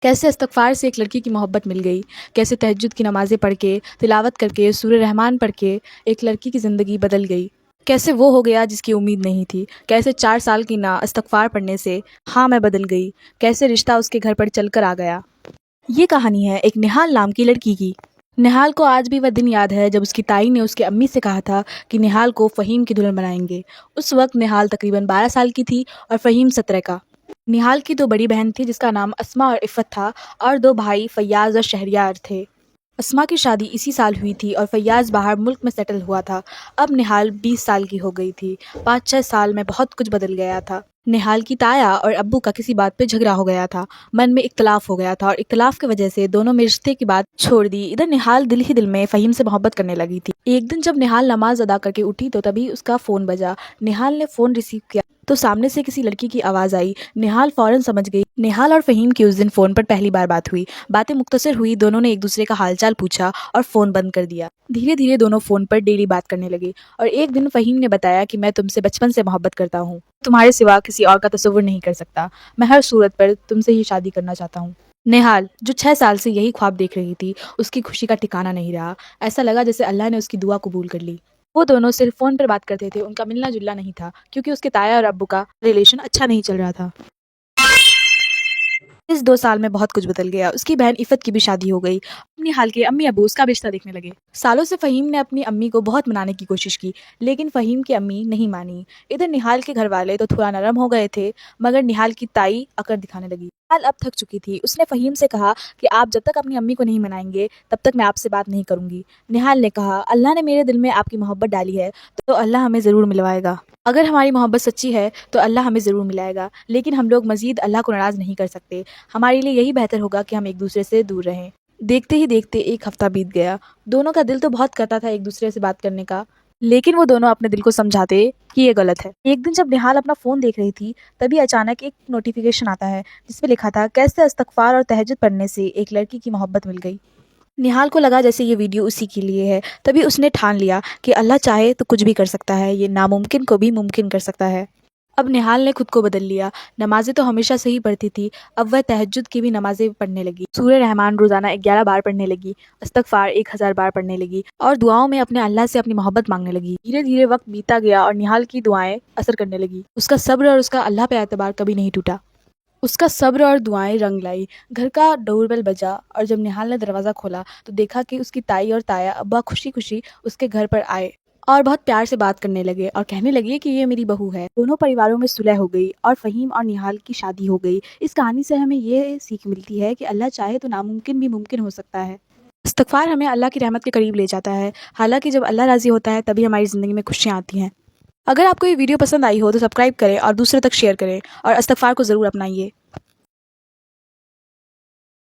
کیسے استغفار سے ایک لڑکی کی محبت مل گئی، کیسے تہجد کی نمازیں پڑھ کے، تلاوت کر کے، سورہ رحمان پڑھ کے ایک لڑکی کی زندگی بدل گئی، کیسے وہ ہو گیا جس کی امید نہیں تھی، کیسے 4 سال کی نا استغفار پڑھنے سے ہاں میں بدل گئی، کیسے رشتہ اس کے گھر پر چل کر آ گیا۔ یہ کہانی ہے ایک نہال نام کی لڑکی کی۔ نہال کو آج بھی وہ دن یاد ہے جب اس کی تائی نے اس کے امی سے کہا تھا کہ نہال کو فہیم کی دلہن بنائیں گے۔ اس وقت نہال تقریباً 12 سال کی تھی اور فہیم 17 کا۔ نہال کی 2 بڑی بہن تھی جس کا نام اسما اور عفت تھا، اور 2 بھائی فیاض اور شہریار تھے۔ اسما کی شادی اسی سال ہوئی تھی اور فیاض باہر ملک میں سیٹل ہوا تھا۔ اب نہال 20 سال کی ہو گئی تھی۔ 5-6 سال میں بہت کچھ بدل گیا تھا۔ نہال کی تایا اور ابو کا کسی بات پہ جھگڑا ہو گیا تھا، من میں اختلاف ہو گیا تھا، اور اختلاف کی وجہ سے دونوں میں رشتے کی بات چھوڑ دی۔ ادھر نہال دل ہی دل میں فہیم سے محبت کرنے لگی تھی۔ ایک دن جب نہال نماز ادا کر کے اٹھی تو تبھی اس کا فون بجا۔ نہال نے فون ریسیو کیا تو سامنے سے کسی لڑکی کی آواز آئی۔ نہال فوراً سمجھ گئی۔ نہال اور فہیم کی اس دن فون پر پہلی بار بات ہوئی۔ باتیں مختصر ہوئی، دونوں نے ایک دوسرے کا حال چال پوچھا اور فون بند کر دیا۔ دھیرے دھیرے دونوں فون پر ڈیلی بات کرنے لگے، اور ایک دن فہیم نے بتایا کہ میں تم سے بچپن سے محبت کرتا ہوں، تمہارے سوا کسی اور کا تصور نہیں کر سکتا، میں ہر صورت پر تم سے ہی شادی کرنا چاہتا ہوں۔ نہال جو 6 سال سے یہی خواب دیکھ رہی تھی، اس کی خوشی کا ٹھکانہ نہیں رہا۔ ایسا لگا جیسے اللہ نے اس کی دعا قبول کر لی۔ وہ دونوں صرف فون پر بات کرتے تھے، ان کا ملنا جلنا نہیں تھا، کیونکہ اس کے تایا اور ابو کا ریلیشن اچھا نہیں چل رہا تھا۔ اس 2 سال میں بہت کچھ بدل گیا۔ اس کی بہن عفت کی بھی شادی ہو گئی۔ نہال کے امی ابو اس کا رشتہ دیکھنے لگے۔ سالوں سے فہیم نے اپنی امی کو بہت منانے کی کوشش کی، لیکن فہیم کی امی نہیں مانی۔ ادھر نہال کے گھر والے تو تھوڑا نرم ہو گئے تھے، مگر نہال کی تائی اکڑ دکھانے لگی۔ نہال اب تھک چکی تھی۔ اس نے فہیم سے کہا کہ آپ جب تک اپنی امی کو نہیں منائیں گے تب تک میں آپ سے بات نہیں کروں گی۔ نہال نے کہا، اللہ نے میرے دل میں آپ کی محبت ڈالی ہے تو اللہ ہمیں ضرور ملوائے گا۔ اگر ہماری محبت سچی ہے تو اللہ ہمیں ضرور ملائے گا، لیکن ہم لوگ مزید اللہ کو ناراض نہیں کر سکتے۔ ہمارے لیے یہی بہتر ہوگا کہ ہم ایک دوسرے سے دور رہیں۔ دیکھتے ہی دیکھتے 1 ہفتہ بیت گیا۔ دونوں کا دل تو بہت کرتا تھا ایک دوسرے سے بات کرنے کا، لیکن وہ دونوں اپنے دل کو سمجھاتے کہ یہ غلط ہے۔ ایک دن جب نہال اپنا فون دیکھ رہی تھی، تبھی اچانک ایک نوٹیفیکیشن آتا ہے جس پہ لکھا تھا، کیسے استغفار اور تہجد پڑھنے سے ایک لڑکی کی محبت مل گئی۔ نہال کو لگا جیسے یہ ویڈیو اسی کے لیے ہے۔ تبھی اس نے ٹھان لیا کہ اللہ چاہے تو کچھ بھی کر سکتا ہے، یہ ناممکن کو بھی ممکن کر سکتا ہے۔ اب نہال نے خود کو بدل لیا۔ نمازیں تو ہمیشہ سے ہی پڑھتی تھی، اب وہ تہجد کی بھی نمازیں پڑھنے لگی، سورہ رحمان روزانہ 11 بار پڑھنے لگی، استغفار 1000 بار پڑھنے لگی، اور دعاؤں میں اپنے اللہ سے اپنی محبت مانگنے لگی۔ دھیرے دھیرے وقت بیتا گیا اور نہال کی دعائیں اثر کرنے لگی۔ اس کا صبر اور اس کا اللہ پہ اعتبار کبھی نہیں ٹوٹا۔ اس کا صبر اور دعائیں رنگ لائی۔ گھر کا ڈور بیل بجا اور جب نہال نے دروازہ کھولا تو دیکھا کہ اس کی تائی اور تایا ابا خوشی خوشی اس کے گھر پر آئے اور بہت پیار سے بات کرنے لگے اور کہنے لگے کہ یہ میری بہو ہے۔ دونوں پریواروں میں صلح ہو گئی اور فہیم اور نہال کی شادی ہو گئی۔ اس کہانی سے ہمیں یہ سیکھ ملتی ہے کہ اللہ چاہے تو ناممکن بھی ممکن ہو سکتا ہے۔ استغفار ہمیں اللہ کی رحمت کے قریب لے جاتا ہے، حالانکہ جب اللہ راضی ہوتا ہے تبھی ہماری زندگی میں خوشیاں آتی ہیں۔ اگر آپ کو یہ ویڈیو پسند آئی ہو تو سبسکرائب کریں اور دوسرے تک شیئر کریں، اور استغفار کو ضرور اپنائیے۔